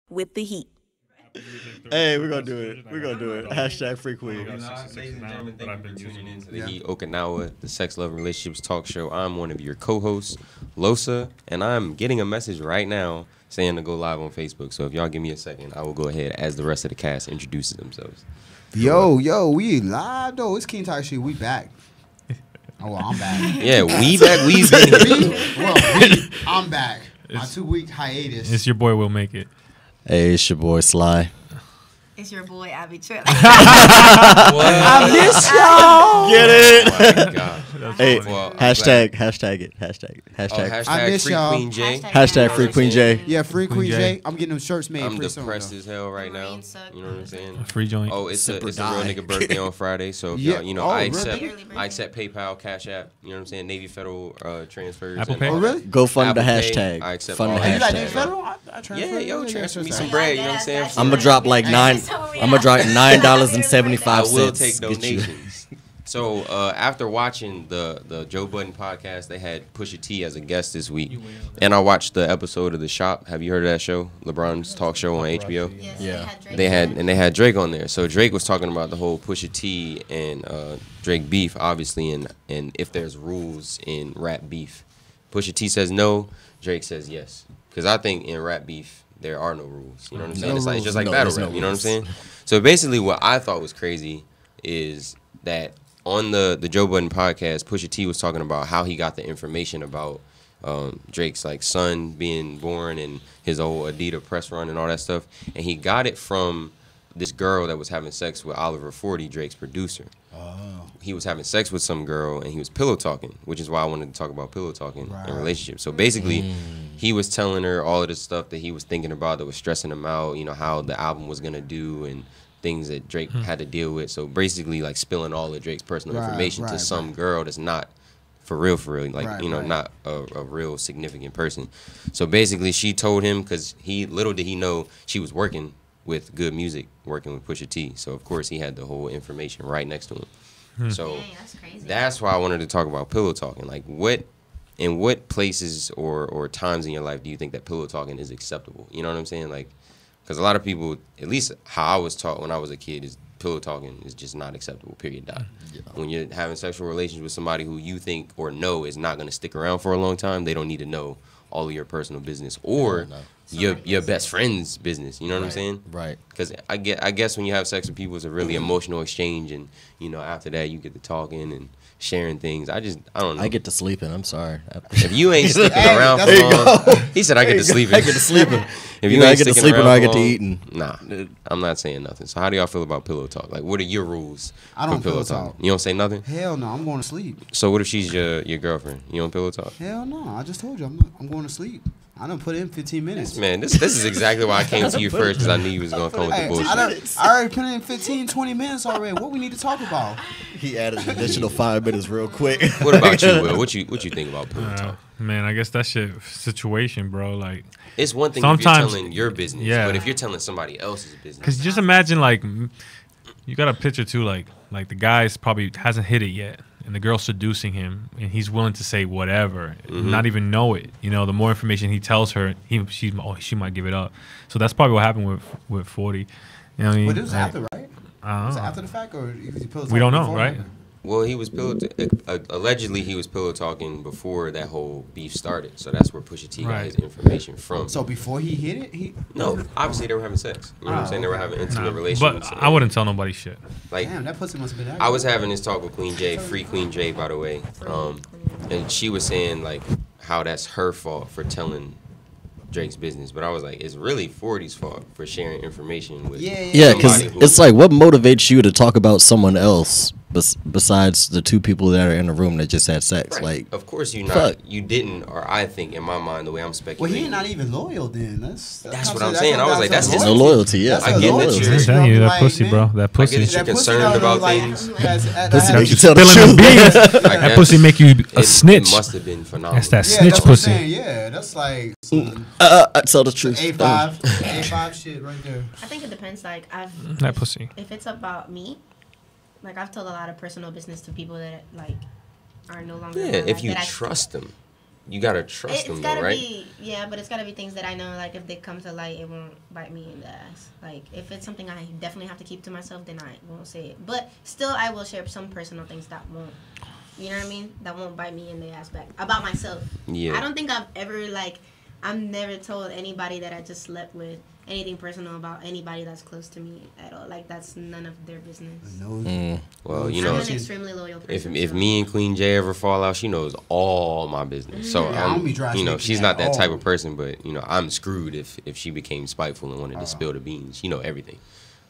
with the heat. Hey, we're gonna do it. We're gonna do it. Hashtag free queen. Ladies and gentlemen, thank you for tuning in to the Heat Okinawa, the Sex, Love, and Relationships Talk Show. I'm one of your co-hosts, Losa, and I'm getting a message right now saying to go live on Facebook. So if y'all give me a second, I will go ahead as the rest of the cast introduces themselves. Yo, we live though. It's King Ty shit. We back. Oh, well, I'm back. Yeah, we back. We've been here. I'm back. My 2-week hiatus. It's your boy Will Make It. Hey, it's your boy Sly. It's your boy Abby Tripp. I miss y'all. Get it? Oh my God. Hey, Well, hashtag it. hashtag I miss Free y'all. Queen J. Hashtag free Queen J. Yeah, free Queen J. J. I'm getting them shirts made. I'm pretty soon, depressed though. as hell right now. Marine suck. You know what I'm saying? Free joint. Oh, it's a real die. nigga birthday on Friday, so if Yeah. y'all, you know, Oh, I really? accept PayPal, Cash App, you know what I'm saying, Navy Federal transfers. Apple and Pay? all Oh, that. really? Go fund the Apple Pay, hashtag. I accept Fund all the that. You got hashtag. Navy Federal? I Yeah, yo, transfer me some Yeah, bread, you know what I'm that's saying? what I'm gonna drop like Hey. I'm gonna drop $9.75. I will take Get you. donations. So after watching the Joe Budden podcast, they had Pusha T as a guest this week, and I watched the episode of The Shop. Have you heard of that show, LeBron's talk show on HBO? Yes, Yeah. They had Drake on there. So Drake was talking about the whole Pusha T and Drake beef, obviously, and if there's rules in rap beef. Pusha T says no, Drake says yes. Because I think in rap beef there are no rules. You know what I'm saying? It's just like No, battle there's no rap. You know what I'm rules. saying? So basically, what I thought was crazy is that on the Joe Budden podcast, Pusha T was talking about how he got the information about Drake's like son being born and his old Adidas press run and all that stuff, and he got it from this girl that was having sex with Oliver 40, Drake's producer. He was having sex with some girl and he was pillow talking, which is why I wanted to talk about pillow talking in relationships. So basically, he was telling her all of the stuff that he was thinking about that was stressing him out, you know, how the album was gonna do and things that Drake had to deal with. So basically, like spilling all of Drake's personal information to some girl that's not for real, like, you know, not a real significant person. So basically, she told him, because little did he know she was working with Good Music, working with Pusha T. So of course, he had the whole information right next to him. So Dang, that's crazy. that's why I wanted to talk about pillow talking. Like, in what places or times in your life do you think that pillow talking is acceptable? You know what I'm saying? Like, because a lot of people, at least how I was taught when I was a kid, is pillow talking is just not acceptable, period, dot. Yeah. When you're having sexual relations with somebody who you think or know is not going to stick around for a long time, they don't need to know all of your personal business or your best friend's business. You know what I'm saying? Right. Because I guess when you have sex with people, it's a really emotional exchange, and you know after that you get to talking and sharing things. I don't know. I get to sleeping. I'm sorry. If you ain't sticking around for long, he said I get to sleeping. I get to sleeping. If You know, ain't I get to sticking sleeping or around I get for to long, eating. Nah, I'm not saying nothing. So how do y'all feel about pillow talk? Like, what are your rules I don't for pillow pillow talk? talk. You don't say nothing? Hell no, I'm going to sleep. So what if she's your girlfriend? You don't pillow talk? Hell no, I just told you I'm going to sleep. I done put in 15 minutes. Man, this is exactly why I came to you first, because I knew you was going to come with the Hey, bullshit. I already put in 15, 20 minutes already. What we need to talk about? He added an additional 5 minutes real quick. What about you, Will? What you think about pillow talk? Man, I guess that's your situation, bro. Like, It's one thing if you're sometimes- telling your business, yeah. but if you're telling somebody else's business, because just imagine, like, you got a picture too, like the guy's probably hasn't hit it yet, and the girl's seducing him, and he's willing to say whatever, not even know it. You know, the more information he tells her, she might give it up. So that's probably what happened with 40. You know what I mean? But it was Like, after, right? I Was don't it know. after the fact, or was he pillow We don't talking know, right? beforehand? well, he was allegedly he was pillow talking before that whole beef started. So that's where Pusha T got Right. his information from. So before he hit it, No, obviously they were having sex. You know what I'm saying? They were having intimate Nah, relations. but I wouldn't tell nobody shit. Like, Damn, that pussy must have been out. I was having this talk with Queen J, free Queen J, by the way, and she was saying like how that's her fault for telling Drake's business, but I was like, it's really 40's fault for sharing information with Yeah, because somebody who- it's like, what motivates you to talk about someone else besides the two people that are in the room that just had sex? Right. Like, of course fuck. you didn't, or I think in my mind the way I'm Well, speculating. he not even loyal then. That's what I'm saying. I was like, that's his- no loyalty. Yeah, I get that you're- I'm telling you, that pussy, bro. That I pussy. get that you're concerned about things. Pussy make you tell the Spilling the truth. beans. I That guess pussy make you a it snitch. must have been phenomenal. That's that Yeah, snitch that's what I'm pussy. saying. Yeah, that's like I tell the truth. A5 shit right there. I think it depends. Like, That pussy. if it's about me, like I've told a lot of personal business to people that like are no longer. Yeah, in my if life you that I- trust them. you gotta trust them, though, right? Yeah, but it's gotta be things that I know. Like if they come to light, it won't bite me in the ass. Like if it's something I definitely have to keep to myself, then I won't say it. But still, I will share some personal things that won't. You know what I mean? That won't bite me in the ass back about myself. Yeah. I don't think I've ever I've never told anybody that I just slept with anything personal about anybody that's close to me at all. Like that's none of their business. Well, you I'm know, an extremely loyal person. if so. me and Queen J ever fall out, she knows all my business. So Yeah, I don't be dry you know, snitching she's at not that type all. of person. But you know, I'm screwed if she became spiteful and wanted to spill the beans. You know everything,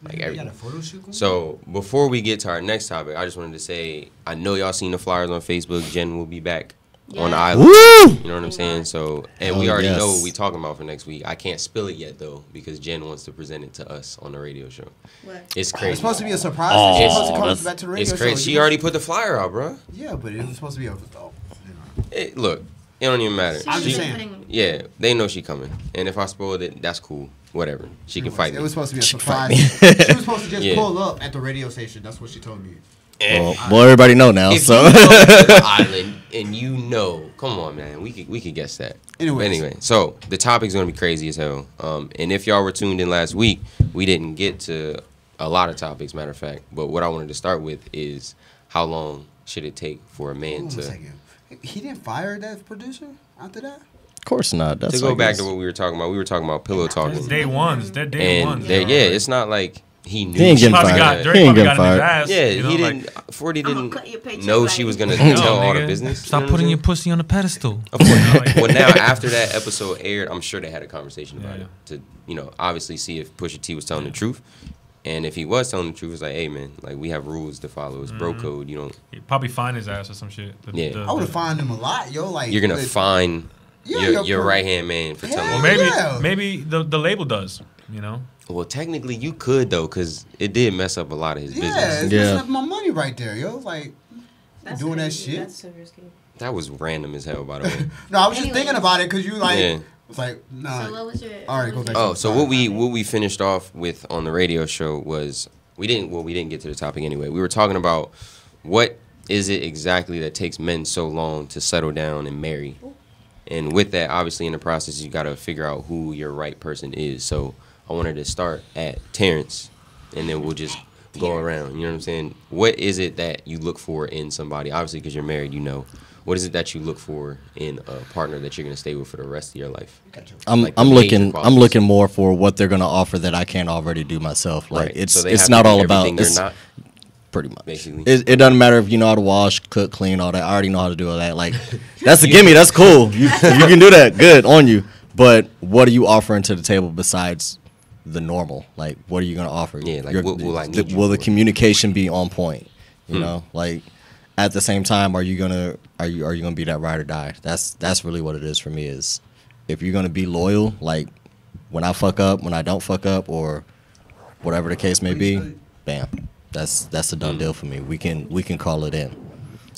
like You got everything. a photo shoot going? So before we get to our next topic, I just wanted to say I know y'all seen the flyers on Facebook. Jen will be back on the Yeah. island. Woo! You know what I'm saying? So, and we Oh, already yes. know what we talking about for next week. I can't spill it yet though because Jen wants to present it to us on the radio show. What? It's It's crazy. supposed to be a surprise. Oh, It's supposed to come that's- back to the radio It's show. crazy. She already put the flyer out, bro. Yeah, but it was supposed to be a. Look, it don't even matter. I'm just She- saying. Yeah, they know she coming, and if I spoiled it, that's cool. Whatever, she can fight It me. was supposed to be a fight surprise. me. She was supposed to just Yeah. pull up at the radio station. That's what she told me. Well, everybody know now. If So you go to the island and you know, come on, man, we could guess that. Anyways. Anyway, so the topic's gonna be crazy as hell. And if y'all were tuned in last week, we didn't get to a lot of topics, matter of fact. But what I wanted to start with is how long should it take for a man Hold on a to second. He didn't fire that producer after that? of course not. That's go like back this- to what we were talking about. We were talking about pillow It's talking, day ones. They're day and ones. yeah, it's not like he knew. He ain't she getting was Probably fired. gonna- got, He Drake ain't probably getting got in his fired. ass. Yeah, you know, he like, didn't. 40 I'ma didn't cut your paycheck know like- she was gonna No, tell all the nigga. business. Stop you know what putting I'm your saying? pussy on a pedestal. Of course. Well, now after that episode aired, I'm sure they had a conversation about Yeah. it to, you know, obviously see if Pusha T was telling the truth, and if he was telling the truth, it's like, hey man, like we have rules to follow. It's bro code. You don't. He'd probably find his ass or some shit. Yeah. I would have fined him a lot, yo. Like You're gonna like, fine Yeah, your your right hand man for Yeah. telling. Well, you. maybe Yeah. maybe the label does. You know. Well, technically you could though, cause it did mess up a lot of his Yeah, business. it's Yeah. messing up my money right there, yo. Like That's doing that crazy. shit. That's so risky. That was random as hell, by the way. No, I was just Anyways. thinking about it because you like Yeah. it's like nah. So what was your? All right, what go was back. your- Oh, so what we finished off with on the radio show was we didn't get to the topic anyway. We were talking about what is it exactly that takes men so long to settle down and marry. And with that, obviously in the process you got to figure out who your right person is. So I wanted to start at Terrence and then we'll just go around, you know what I'm saying? What is it that you look for in somebody? Obviously because you're married, you know. What is it that you look for in a partner that you're going to stay with for the rest of your life? I'm like the I'm major looking qualities. I'm looking more for what they're gonna offer that I can't already do myself. Like Right. So they it's have not to be all about everything you're it's not. pretty much. Basically. It doesn't matter if you know how to wash, cook, clean, all that. I already know how to do all that. Like that's a gimme. That's cool. You can do that. Good on you. But what are you offering to the table besides the normal? Like what are you gonna offer? Yeah, like, what will I need you will the for? communication be on point? You know, like at the same time, are you gonna be that ride or die? That's really what it is for me. Is if you're gonna be loyal, like when I fuck up, when I don't fuck up, or whatever the case may be, bam, that's a done deal for me. We can call it in.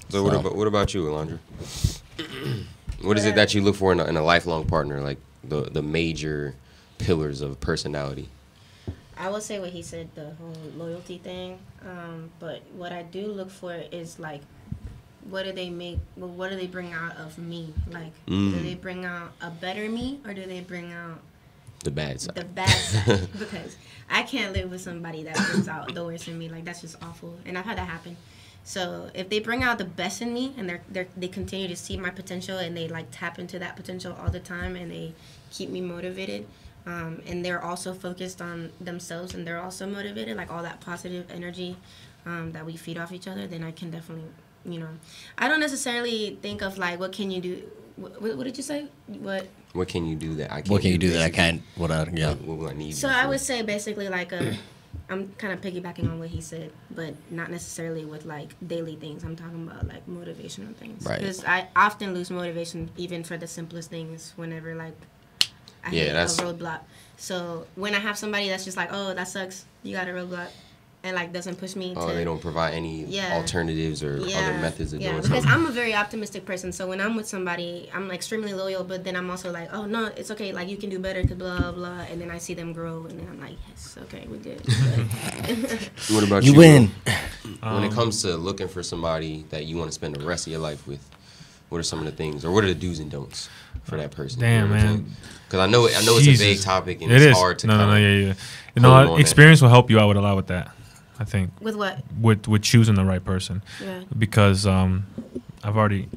So what about you, Alondra? What is it that you look for in a lifelong partner, like the major pillars of personality? I will say what he said, the whole loyalty thing. But what I do look for is like, what do they make? Well, what do they bring out of me? Like, do they bring out a better me, or do they bring out The bad side. the bad side? Because I can't live with somebody that brings out the worst in me. Like that's just awful, and I've had that happen. So if they bring out the best in me, and they continue to see my potential, and they like tap into that potential all the time, and they keep me motivated. And they're also focused on themselves, and they're also motivated, like all that positive energy that we feed off each other, then I can definitely, you know, I don't necessarily think of like, what can you do? What did you say? What can you do that I can't? What can you do that I basically? can't? Yeah. Like, what will I need? So you I for? would say basically like I'm kind of piggybacking on what he said, but not necessarily with like daily things. I'm talking about like motivational things. Right. Because I often lose motivation even for the simplest things whenever like I hit a roadblock. So when I have somebody that's just like, oh, that sucks, you got a roadblock, and like doesn't push me to. They don't provide any alternatives or other methods of doing because something. I'm a very optimistic person. So when I'm with somebody, I'm extremely loyal, but then I'm also like, oh no, it's okay. Like you can do better, cause blah blah. And then I see them grow, and then I'm like, yes, okay, we good. What about You you? win. When it comes to looking for somebody that you want to spend the rest of your life with, what are some of the things, or what are the do's and don'ts for that person? Damn, man. Because I know it's a Jesus. big topic and It it's is. hard to No, yeah. You hold know on what? that. Experience will help you out with a lot with that. I think With what? with choosing the right person. Yeah. Because I've already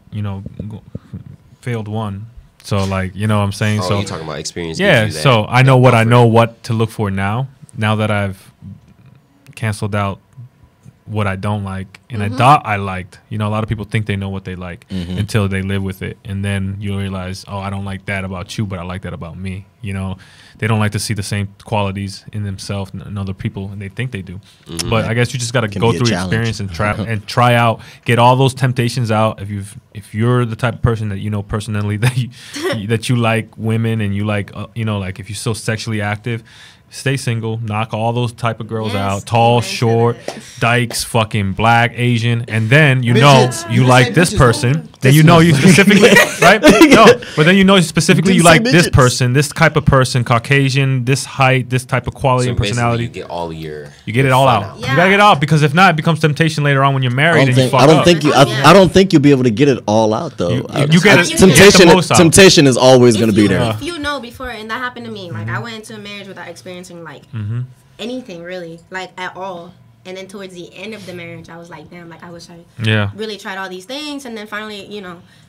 failed one. So like you know what I'm saying. Oh, so you talking about experience? yeah. gives you that- So I know that what I buffer. know what to look for now. Now that I've canceled out what I don't like and I thought I liked. You know, a lot of people think they know what they like until they live with it, and then you realize, oh, I don't like that about you, but I like that about me. You know, they don't like to see the same qualities in themselves and other people, and they think they do. But I guess you just got to Can go be a through challenge. experience and try out, get all those temptations out. If you're the type of person that you know personally that that you like women and you like like if you're so sexually active. Stay single, knock all those type of girls Yes, out, tall, amen to short, that. dykes, fucking black, Asian, and then you Midgets. know You you can like say this midgets. person. Then you know you specifically, right? No, but then you know specifically You you didn't say like this midgets. person, this type of person, Caucasian, this height, this type of quality So and basically, personality. you get all of your. You get it your all fun out. Yeah. You gotta get it out because if not, it becomes temptation later on when you're married and you fuck I don't up. think you. Yeah. I don't think you'll be able to get it all out though. You get it- you get temptation. the most out. Temptation is always If going to be you- there. If you know before, and that happened to me, like I went into a marriage without experiencing like anything really, like at all. And then towards the end of the marriage, I was like, damn, like I wish I Yeah. really tried all these things. And then finally,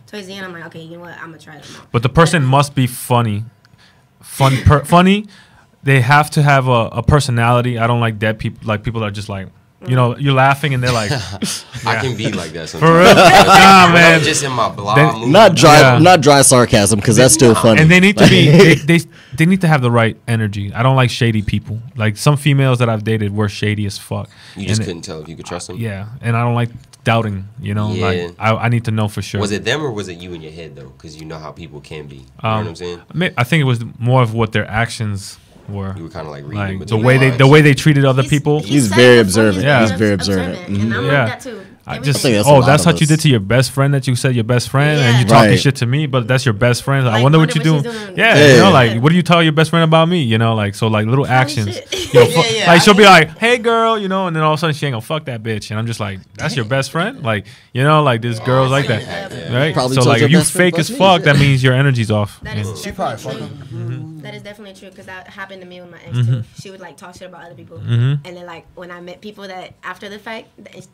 towards the end, I'm like, okay, you know what, I'm gonna try them out. But the person must be funny. Funny. They have to have a personality. I don't like dead people. Like people that are just like, you're laughing and they're like, I can be like that sometimes. For real? Nah, When man. I'm just in my blah Then- mood. Not dry. Yeah. Not dry sarcasm because that's still funny. and they need to be. They need to have the right energy. I don't like shady people. Like some females that I've dated were shady as fuck. You just And couldn't tell if you could trust them. Yeah, and I don't like doubting. Yeah. Like I need to know for sure. Was it them or was it you in your head though? Because you know how people can be. You know what I'm saying? I think it was more of what their actions were. You were kind of like reading Like the between way the they lines. they treated other people. He's said very it before, observant. Yeah. He's very observant. And I'm Yeah. like that too. I Everything. just think that's a lot that's of what you us. did to your best friend that you said your best friend and Yeah. you talking Right. shit to me, but that's your best friend. I Like, wonder what you wonder doing. what she's doing. Yeah, Yeah. like what do you tell your best friend about me? Like so like little actions. shit. Yeah, Like she'll be like, "Hey girl," and then all of a sudden she ain't gonna fuck that bitch, and I'm just like, "That's your best friend?" Like like there's girls like that, Yeah. right? Probably So told like your if you best friend fake as fuck me. fuck, that means your energy's off. That And- is She probably definitely fuck true. him. That is definitely true because that happened to me with my ex too. She would like talk shit about other people, and then like when I met people that after the fact,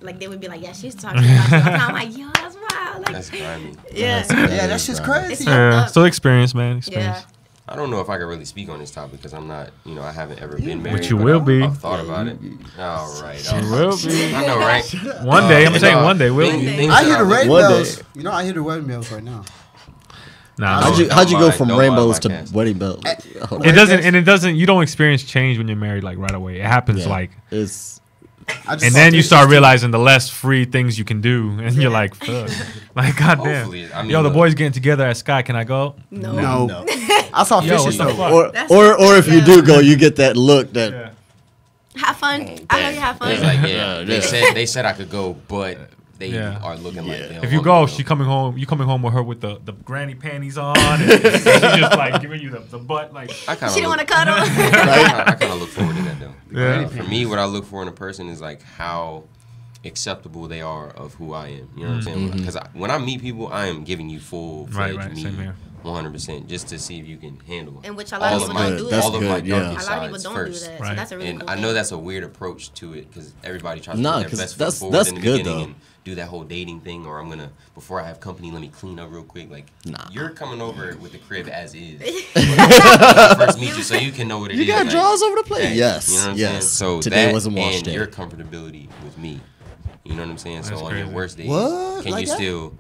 like they would be like, "Yeah, she's talking about you." I'm like, "Yo, that's wild!" Like, That's grimy. yeah, Yeah, that shit's it's crazy. fucked Yeah, up. still experience, man. Experience. Yeah. I don't know if I can really speak on this topic because I'm not, I haven't ever been married. But you will be. I've thought about it. All right. You will be. I know, right? One day, I'm saying no, one day will things- be. things I that hear the look- wedding One bells. day. I hear the wedding bells right now. Nah, How'd How'd you go mind- from don't mind rainbows my to cast. wedding bells? it doesn't. You don't experience change when you're married like right away. It happens like. It's I just And saw then you pictures start too. realizing the less free things you can do, and you're like, fuck. Like, goddamn. Hopefully, I mean, Yo, the look. boys getting together at Sky. Can I go? No. No. I saw Yo, fishes what the though. fuck? That's or if you do go, you get that look that Yeah. Have fun. I know you have fun. It's like, yeah, they said I could go, but they Yeah. are looking like they don't If you want go, me to she coming home. You coming home with her with the granny panties on, and she just like giving you the butt, like. I kind She of didn't want to cuddle. I kind of look forward to that though. Yeah. For me, what I look for in a person is like how acceptable they are of who I am. You know what I'm saying? Because when I meet people, I am giving you full fledged Right, me, same here. 100%, just to see if you can handle And which a lot of all people my, don't do That's all of my good, yeah. darker A lot of people sides don't first. do that. Right. So that's a really And cool I thing. know that's a weird approach to it because everybody tries to Nah, put their 'cause best that's- foot forward that's in the good, beginning though. and do that whole dating thing, or I'm gonna before I have company, let me clean up real quick. Like, Nah. you're coming over with the crib as is. When I first meet you, so you can know what it is. you got like, drawers over the place. hey, Yes, you know what I'm yes. saying? So Today that wasn't wash and day. your comfortability with me. You know what I'm saying? So That's on your crazy. worst days, What? can Like you that? still,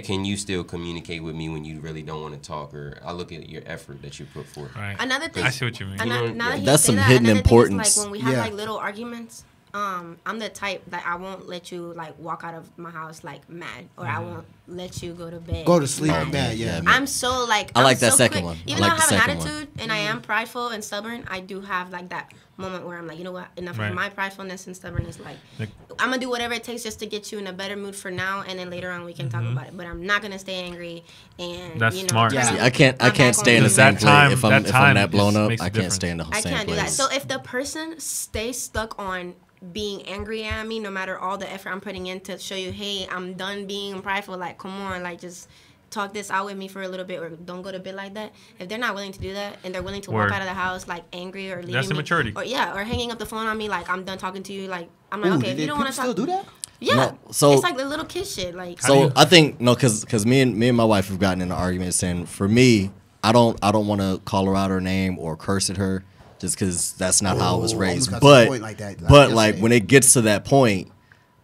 can you still communicate with me when you really don't want to talk? Or I look at your effort that you put forth. Right. Another thing. I see what you mean. And You know, now that you That's say some that, hidden another importance. thing is like when we have Yeah. like little arguments, I'm the type that I won't let you like walk out of my house like mad, or I won't let you go to bed. Go to sleep mad. bad, yeah. I'm so like I like I'm that so second quick. one. Even I though like I have the an second one. attitude and I am prideful and stubborn, I do have like that moment where I'm like, you know what, enough Right. of my pridefulness and stubbornness. Like, Like- I'm gonna do whatever it takes just to get you in a better mood for now, and then later on we can talk about it. But I'm not gonna stay angry and That's you know, smart. turn Yeah. See, I can't my back stay in on the you. same That time- place if that I'm time that blown is- up. makes a I can't difference. stay in the I same can't do that. place. So if the person stays stuck on being angry at me, no matter all the effort I'm putting in to show you, hey, I'm done being prideful. Like, come on, like just talk this out with me for a little bit or don't go to bed like that, if they're not willing to do that and they're willing to Word. walk out of the house like angry or leaving That's me, immaturity. or hanging up the phone on me like I'm done talking to you, like I'm like, Ooh, okay, if you don't want to still talk, do that? yeah, No, so- it's like the little kid shit, like. So I think no, because me and my wife have gotten in an argument saying for me, I don't want to call her out her name or curse at her just because that's not how I was Oh, raised. almost got to the But point like that, like yesterday. when it gets to that point,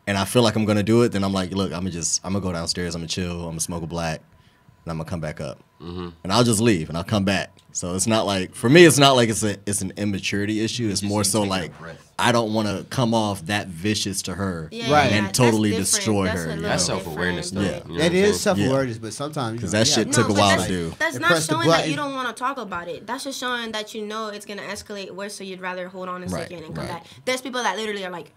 and I feel like I'm gonna do it, then I'm like, look, I'm gonna go downstairs, I'm gonna chill, I'm gonna smoke a black, and I'm gonna come back up, and I'll just leave and I'll come back. So it's not like for me, it's not like it's an immaturity issue. It's more so like I don't want to come off that vicious to her Yeah, Right. and that's totally different. destroy That's a her. little That's different, self-awareness, though. Yeah. You know what That I'm is saying? self-awareness, but sometimes Because that shit No, took a but while that's, to do. that's And not press the showing that button. you don't want to talk about it. That's just showing that you know it's gonna escalate worse, so you'd rather hold on a Right, second and come right. back. There's people that literally are like,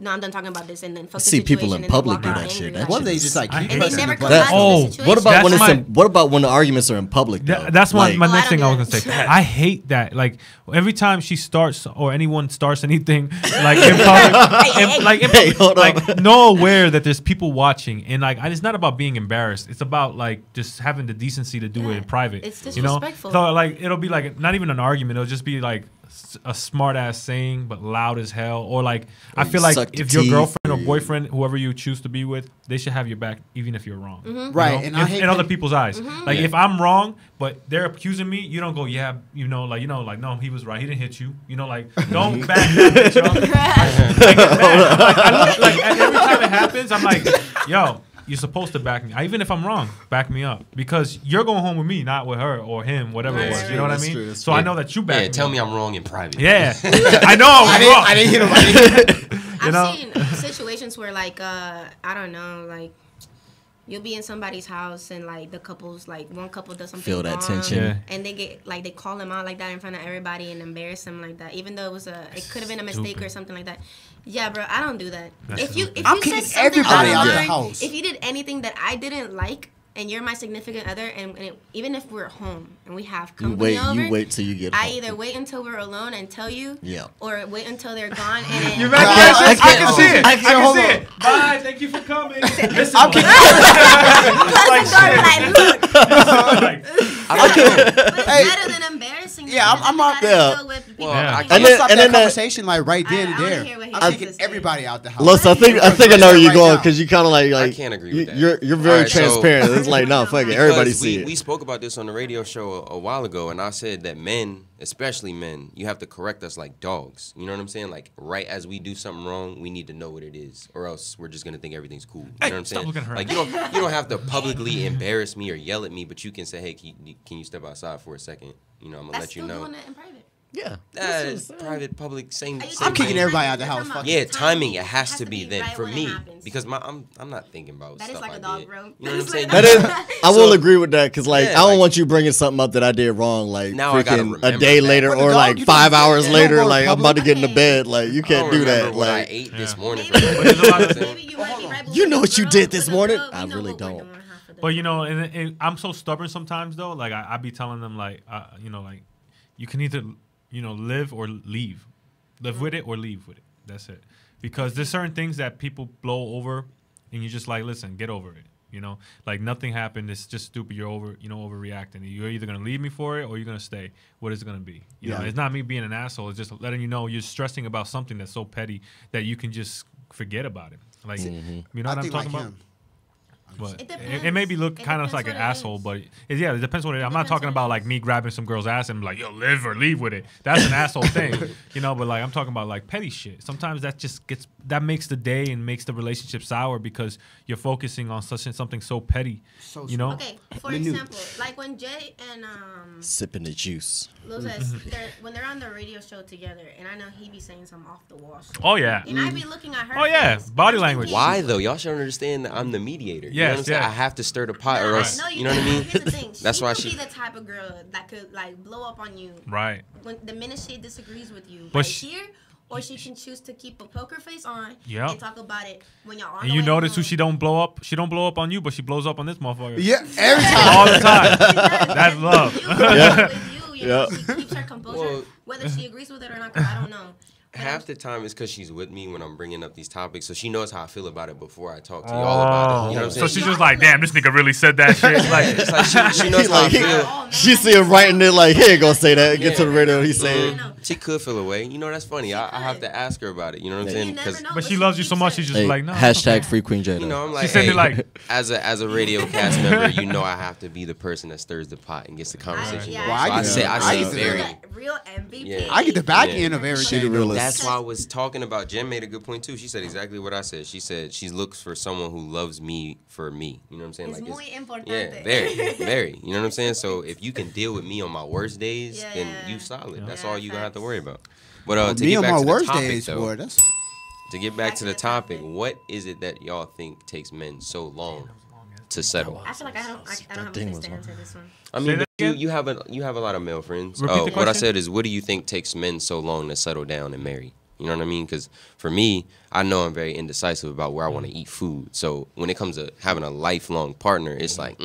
"No, I'm done talking about this," and then fuck the See people situation in and then public walk do out that angry, shit. like- That One shit they is- just like I keep hate and they pressing never the come button. back to the Oh, situation. What about when That's it's what about when the arguments are in public? Though? That's Like, my Oh, I next thing I don't was do gonna say. that. I hate that. Like every time she starts or anyone starts anything, like in public, Hey, like in Hey, hold like on. know aware that there's people watching, and like it's not about being embarrassed. It's about like just having the decency to do it Yeah, in private. it's you know? disrespectful. So like it'll be like not even an argument. It'll just be like a smart ass saying, but loud as hell. Or like I feel like suck the if your teeth, girlfriend or or you- boyfriend, whoever you choose to be with, they should have your back even if you're wrong. You Right, know? and I hate in other when- people's eyes. Like Yeah. if I'm wrong, but they're accusing me, you don't go, yeah, like no, he was right. He didn't hit you. Like don't back that bitch up. Like every time it happens, I'm like, yo, you're supposed to back me. Even if I'm wrong, back me up because you're going home with me, not with her or him, whatever it That's was. You know what I true, mean? that's true, that's So I true. know that you back Yeah, me tell up. me I'm wrong in private. Yeah, I know. I was wrong. I didn't hit him. You know? I've seen situations where like I don't know, like you'll be in somebody's house and like the couple's like one couple does something Feel that wrong, tension. Yeah. and they get like they call them out like that in front of everybody and embarrass them like that, even though it could have been a mistake Stupid. or something like that. Yeah, bro, I don't do that. That's If you stupid. I'm said kicking something everybody out the online, house. if you did anything that I didn't like, and you're my significant other, even if we're home and we have company over, you wait till you get I home. either wait until we're alone and tell you, Yeah. or wait until they're gone. And then, You I I can't- can see it. I can hold see on. it. Bye. Thank you for coming. Listen, I'm kicking. close the door, like, look. like, But it's Hey. better than embarrassing. Yeah, you, I'm because out you there. gotta deal with people Well, Yeah. I thinking- I'm And gonna then- stop and that then that- conversation like right then and I wanna there. hear what he I'm has kicking to say. everybody out the house. Listen, I think I know where you're going because you kind of like I can't agree with that. You're very Alright, so- transparent. It's like no, fuck it. Everybody Because see we it. spoke about this on the radio show a while ago, and I said that men, especially men, you have to correct us like dogs. You know what I'm saying? Like right as we do something wrong, we need to know what it is, or else we're just gonna think everything's cool. You know what I'm stop saying? looking at her. Like you don't have to publicly embarrass me or yell at me, but you can say, hey, can you step outside for a second? I'm gonna That's let you still know. doing it in private. Yeah. That's private, public, same. Are you same I'm kicking thing. everybody out the house. You're talking Fuck Yeah, about timing. It has to be then right for when it me happens. because I'm not thinking about That is stuff like a I dog, did. bro. You know what I'm saying? That is, I will agree with that because like Yeah, I don't like- want you bringing something up that I did wrong like Now I gotta freaking a remember day that. later But the or dog, like you 5 don't- hours you later don't go like I'm about to get into public. bed like you I can't don't do remember that what I like ate Yeah. this morning. Maybe, For there's a lot of- maybe you might be right, but You with know a what you girl, did this with a morning? girl, we I know really what we're don't. doing half of the But time. and I'm so stubborn sometimes though. Like I be telling them like, like you can either live or leave, live with it or leave with it. That's it. Because there's certain things that people blow over, and you're just like, listen, get over it. Like nothing happened. It's just stupid. You're overreacting. You're either gonna leave me for it or you're gonna stay. What is it gonna be? You know, Yeah. it's not me being an asshole. It's just letting you know you're stressing about something that's so petty that you can just forget about it. Like, you know I what I'm think talking like about? him. But It it may be depends. look It kind of depends like an what it asshole, is. but it depends what it is. I'm not depends talking what it about like is. me grabbing some girl's ass and be like, yo, live or leave with it. That's an asshole thing, but like I'm talking about like petty shit. Sometimes that just that makes the day and makes the relationship sour because you're focusing on something so petty, So Okay, for Minute. example, like when Jay and sipping the juice. Lopez, when they're on the radio show together, and I know he be saying some off the wall shit. Oh yeah. And I be looking at her. Oh, yeah. face, Body I'm language. thinking, Why though? Y'all should understand that I'm the mediator. You know Yes, what I'm saying? yeah. I have to stir the pot, or Nah, else. no, You know what I mean? Here's the thing. That's why could she. be the type of girl that could like blow up on you Right. when the minute she disagrees with you But right she- here, or she can choose to keep a poker face on Yep. and talk about it when y'all on And the you way notice who home. she don't blow up? She don't blow up on you, but she blows up on this motherfucker. Yeah, every time. All the time. She does. That's love. With you, you know, Yeah. she keeps her composure. Well, Whether she agrees with it or not, 'cause I don't know. But Half the time it's because she's with me when I'm bringing up these topics, so she knows how I feel about it before I talk to y'all about it. You know what I'm saying? So she's just like, damn, this nigga really said that shit. Like, It's like she knows how I feel. She see him writing it like, he ain't gonna say that. Get to the radio, he's saying. She could feel away. You know, that's funny. I have to ask her about it. You know what I'm saying? You never 'Cause know, but she loves you so much, she's just Hey, like, no. hashtag free Queen Jada. you know, I'm like, She said hey, it like- as a radio cast member, you know, I have to be the person that stirs the pot and gets the conversation going. Well, I So get I the- say I get the- very. real MVP. Yeah. I get the back Yeah. end of everything. She the realest. That's why I was talking about. Jen made a good point too. She said exactly what I said. She said she looks for someone who loves me for me. You know what I'm saying? Es Like, muy importante. yeah, very, very. You know what I'm saying? So if you can deal with me on my worst days, Yeah, then yeah. you solid. Yeah. That's Yeah, all you gonna have to facts. worry about. But to Me get on back my to the worst topic, days, though, boy. That's to get back to the topic, what is it that y'all think takes men so long to settle? I feel like I don't have a thing place was to wrong. answer this one. I Say mean, that but again? you have a lot of male friends. Repeat the What I question? said is, what do you think takes men so long to settle down and marry? You know what I mean? Because for me, I know I'm very indecisive about where I want to eat food. So when it comes to having a lifelong partner, it's like,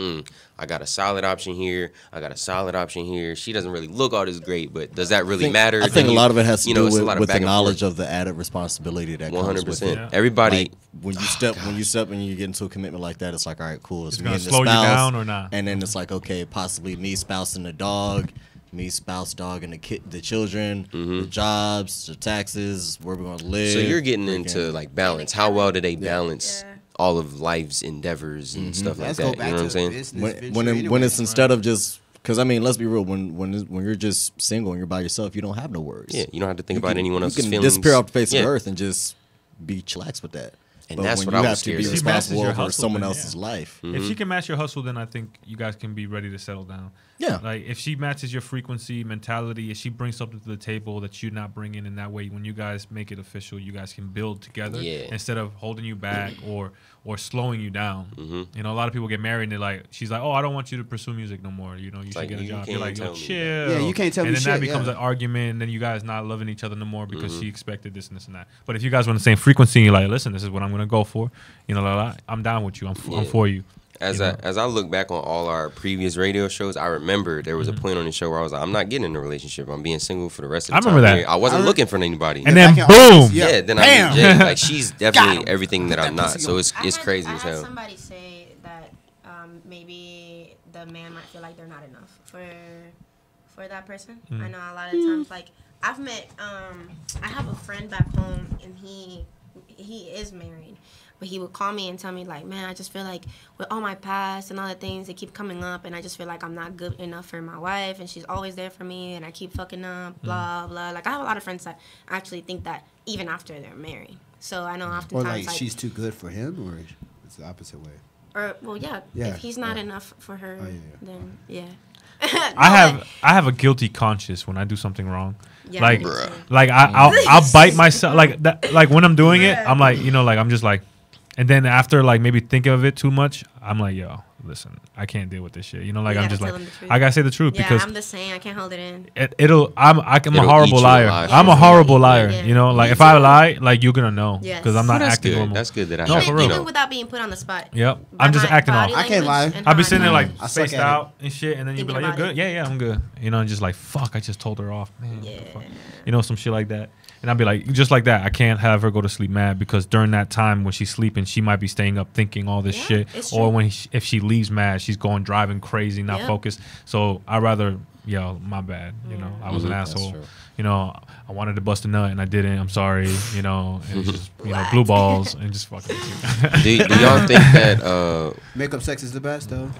I got a solid option here. I got a solid option here. She doesn't really look all this great, but does that really matter? I think a lot of it has to do it's a lot with the back and knowledge forth. of the added responsibility that comes with 100%. it. Yeah. Everybody. Like, when you step and you get into a commitment like that, it's like, all right, cool. It's It's me gonna and the slow you spouse, down or not? And then it's like, okay, possibly me, spouse, and the dog, me, spouse, dog, and the children, the jobs, the taxes, where we're gonna live. So you're getting into like balance. How well do they balance Yeah. all of life's endeavors and stuff like let's that? go You back know what to I'm saying? business when venture when anyways, it's instead of just because I mean, let's be real. When you're just single and you're by yourself, you don't have no worries. Yeah, you don't have to think You about can- anyone else's You can feelings. disappear off the face Yeah. of the earth and just be chillax with that. And but that's when what you I was have to scared be of. She matches responsible your over hustle, someone then, else's yeah. life. If she can match your hustle, then I think you guys can be ready to settle down. Yeah. Like if she matches your frequency, mentality, if she brings something to the table that you're not bringing, in that way, when you guys make it official, you guys can build together Yeah. instead of holding you back or slowing you down. Mm-hmm. You know, a lot of people get married and they're like, she's like, oh, I don't want you to pursue music no more. You know, you should like, get a you job. can't You're like, tell yo, me that. chill. Yeah, you can't tell and me then that shit, becomes yeah. an argument, and then you guys not loving each other no more because Mm-hmm. she expected this and this and that. But if you guys want the same frequency, and you're like, listen, this is what I'm gonna go for. You know, I'm down with you. I'm Yeah. for you. As You know? as I look back on all our previous radio shows, I remember there was a point on the show where I was like, I'm not getting in a relationship. I'm being single for the rest of the I time. remember that. here. I wasn't looking for anybody. And Yeah, then back in boom. August, yeah, then I Bam! met Jay. Like she's Got definitely him. everything that Put I'm that not. pussy So on. it's crazy I as had hell. somebody say that maybe the man might feel like they're not enough for that person. I know a lot of times, like I've met, I have a friend back home, and he is married, but he would call me and tell me like, man, I just feel like with all my past and all the things that keep coming up, and I just feel like I'm not good enough for my wife, and she's always there for me, and I keep fucking up, blah blah. Like I have a lot of friends that actually think that even after they're married. So I know Or oftentimes like she's too good for him, or it's the opposite way. or well, yeah. Yeah, If he's not yeah. enough for her, Oh, yeah. then yeah. I have a guilty conscience when I do something wrong. Yeah, like, me too. like I'll bite myself. Like that. Like when I'm doing it, I'm like, you know, like I'm just like, and then after like maybe thinking of it too much, I'm like, yo, listen, I can't deal with this shit. You know, like You I'm gotta just like, tell them the truth. I gotta say the truth Yeah, because I'm the same. I can't hold it in. I'm a It'll horrible eat you liar. alive. I'm a Yeah. horrible liar. Yeah. You know, like Me if I too. lie, like you're gonna know Yes. because I'm not That's acting good. normal. That's good that I No, have, for you real. know. Even without being put on the spot. Yep, By I'm just my acting off. body I can't language lie. and I'll be how I sitting there talk. like I suck spaced at it. out and shit, and then you'll be Thinking like, "You're about good, yeah, yeah, I'm good," you know, and just like, "Fuck, I just told her off, man." Yeah. Fuck. You know, some shit like that, and I'll be like, just like that. I can't have her go to sleep mad because during that time when she's sleeping, she might be staying up thinking all this Yeah, shit, it's or true. when if she leaves mad, she's going driving crazy, not Yep. focused. So I rather, yo, my bad. You know, I was an That's asshole. true. You know, I wanted to bust a nut and I didn't. I'm sorry. You know, and just What? blue balls and just fucking. Do y'all think that? Makeup sex is the best though.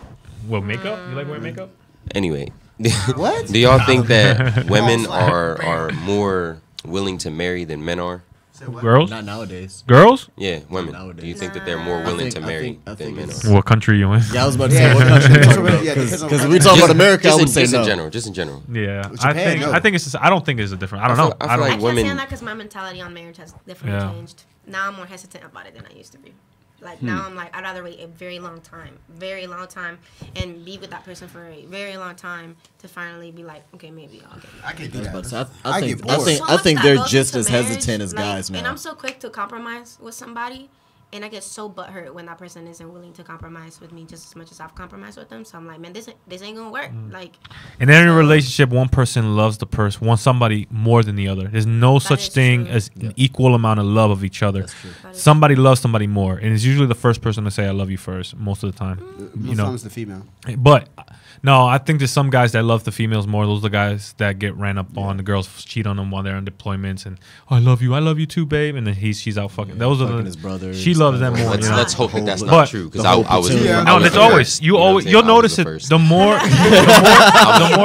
Well, makeup? You like wearing makeup? Anyway, What? do y'all think that women are more willing to marry than men are? Girls? Not nowadays. Girls? Yeah, women. Nowadays. Do you think that they're more I willing think- to I marry think- I than think men it's- are? What country you in? Yeah, I was about to say what country you talking about. Yeah, depends on Because what we talk country. about America, I would say just in no. general. Just in general. Yeah, Japan, no. I think it's. I don't think it's a different. I don't know. I feel I don't. like I can't women- say that because my mentality on marriage has definitely Yeah. changed. Now I'm more hesitant about it than I used to be. Like now I'm like, I'd rather wait a very long time, and be with that person for a very long time to finally be like, okay, maybe I'll get married. I can do But that. I get think bored. So I much think that they're goes just into as marriage, hesitant as like, guys And now. I'm so quick to compromise with somebody, And I get so butthurt when that person isn't willing to compromise with me just as much as I've compromised with them. So I'm like, man, this ain't gonna work. Like, in every relationship, one person loves the person, wants somebody more than the other. There's no such thing as an equal amount of love of each other. That's true. Somebody loves somebody more, and it's usually the first person to say "I love you" first most of the time. You know, Sometimes the female. but no, I think there's some guys that love the females more. Those are the guys that get ran up on. The girls cheat on them while they're on deployments, and I love you too, babe. And then she's out fucking. Those are fucking the his brother. She loves them more. Let's, You know? let's hope that that's But not true, because the I whole was. platoon. I No, was that's the always first. you. know what I'm Always saying? you'll I was notice the it. first. The more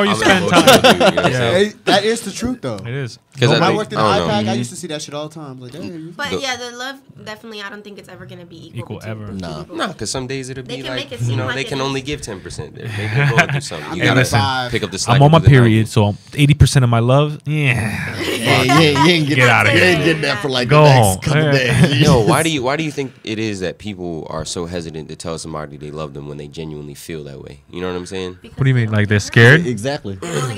you I'm spend an time. emotional dude, you know what I'm Yeah. saying? That is the truth, though. It is. Because When I I think- worked in I don't know. IPAC, I used to see that shit all the time. Like, damn. but yeah, the love definitely. I don't think it's ever gonna be Equal between ever. two Nah. people. No, because some days it'll They be can like, make it seem like they it can is. only give 10%. They're going through something. You Hey, gotta listen, pick up the slack. I'm on my and do the period, 90. so 80% of my love. Yeah. Yeah, you ain't Get outta You here. ain't getting that for like Go the home. next couple Yeah. days. Yo, why do you think it is that people are so hesitant to tell somebody they love them when they genuinely feel that way? You know what I'm saying? What do you mean? Like they're scared? Exactly. They wanna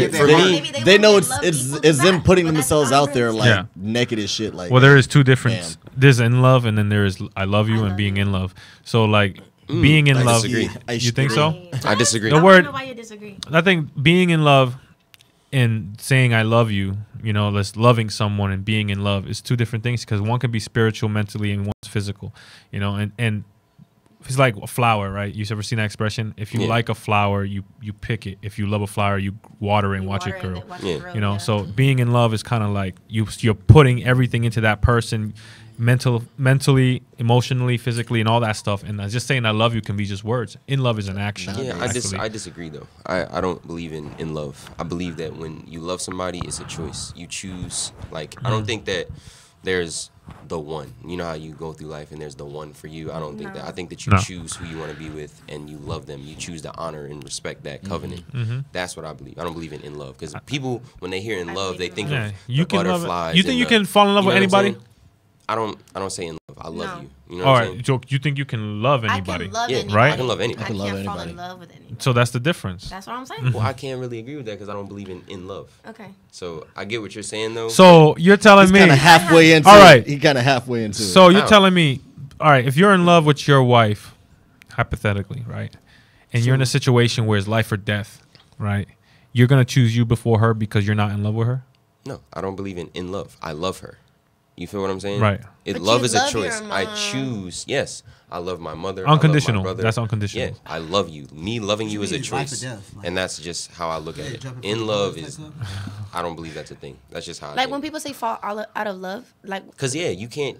get For their me, heart. they know it's them putting themselves out there like Yeah. naked as shit. Like, Well, there is two different. Damn. There's in love, and then there is I love you, and being in love. So like being in I love. disagree. You think so? I disagree. The I word- don't know why you disagree. I think being in love and saying I love you, you know, that's loving someone and being in love is two different things, because one can be spiritual, mentally, and one's physical. You know, and it's like a flower, right? You've ever seen that expression? If you Yeah. like a flower, you pick it. If you love a flower, you water it and watch it grow. Yeah. You know, so being in love is kind of like you're putting everything into that person, mentally, emotionally, physically, and all that stuff. And just saying I love you can be just words. In love is an action. Yeah, actually. I disagree though. I don't believe in love. I believe that when you love somebody, it's a choice. You choose. Like I don't think that there's the one. You know how you go through life and there's the one for you. I don't think that. I think that you No. choose who you want to be with and you love them. You choose to honor and respect that covenant. That's what I believe. I don't believe in love, because people when they hear in love, they think Yeah, of you the can love butterflies. it. You think and you the- can fall in love you with know what I'm anybody? saying? I don't say in love. I love No. you. You know All what I'm saying? right, so you think you can love anybody? I can love Yeah, anybody. right? I can love anybody. I can love can't fall in anybody. love with anybody. So that's the difference. That's what I'm saying. Well, I can't really agree with that because I don't believe in love. Okay. So I get what you're saying though. So you're telling he's me. kind of halfway into All right. it. He kind of halfway into it. So you're How? telling me, all right, if you're in love with your wife, hypothetically, right, and you're in a situation where it's life or death, right, you're gonna choose you before her because you're not in love with her. No, I don't believe in love. I love her. You feel what I'm saying? Right. But Love you is a love your choice. I mom. choose. Yes, I love my mother. I love my Unconditional. brother. That's unconditional. Yeah, I love you. Me loving you is a It's life or choice, death, like- and that's just how I look at Yeah, it. jumping from In the love cliff is. type I don't believe that's a thing. That's just how. Like when people say fall out of love, like Because yeah, you can't.